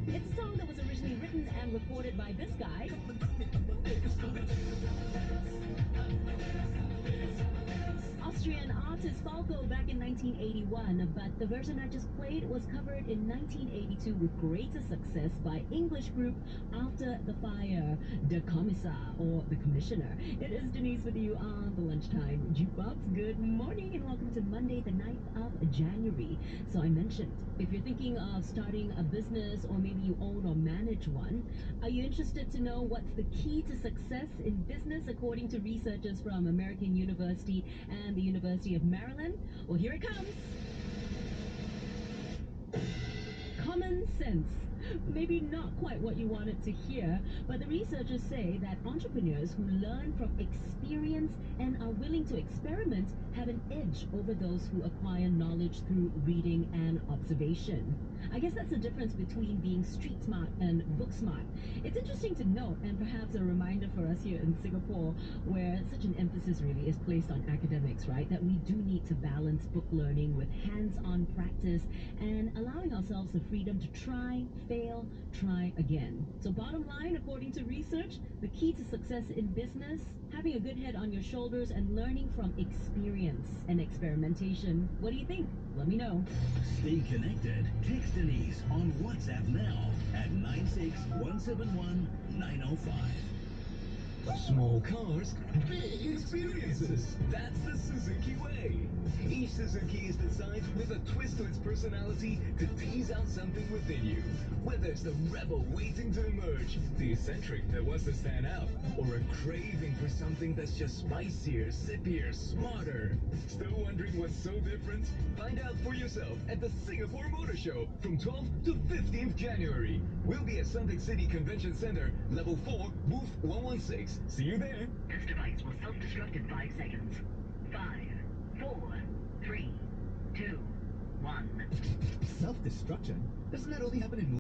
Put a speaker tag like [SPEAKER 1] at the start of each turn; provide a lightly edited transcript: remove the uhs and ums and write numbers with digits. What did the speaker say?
[SPEAKER 1] It's a song that was originally written and recorded by this guy. Austrian artist Falco back in 1981, but the version I just played was covered in 1982 with greater success by English group After the Fire, the Commissar or the Commissioner. It is Denise with you on the Lunchtime Jukebox. Good morning and welcome to Monday, the 9th of January. So I mentioned, if you're thinking of starting a business or maybe you own or manage one, are you interested to know what's the key to success in business according to researchers from American University and the University of Maryland? Well, here it comes. Common sense. Maybe not quite what you wanted to hear, but the researchers say that entrepreneurs who learn from experience and are willing to experiment have an edge over those who acquire knowledge through reading and observation. I guess that's the difference between being street smart and book smart. It's interesting to note, and perhaps a reminder for us here in Singapore, where such an emphasis really is placed on academics, right? That we do need to balance book learning with hands-on practice and allowing ourselves the freedom to try, fail, try again. So bottom line, according to research, the key to success in business, having a good head on your shoulders and learning from experience and experimentation. What do you think? Let me know.
[SPEAKER 2] Stay connected. Text Denise on WhatsApp now at 96171 905. Small cars, big experiences. That's the Suzuki way. Each Suzuki is designed with a twist to its personality to tease out something within you. Whether it's the rebel waiting to emerge, the eccentric that wants to stand out, or a craving for something that's just spicier, zippier, smarter. Still wondering what's so different? Find out for yourself at the Singapore Motor Show from 12th to 15th January. We'll be at Suntec City Convention Center, Level 4, Booth 116. See you there.
[SPEAKER 1] This device will self-destruct in 5 seconds. 5, 4, 3, 2, 1.
[SPEAKER 3] Self-destruction? Doesn't that only happen in movies?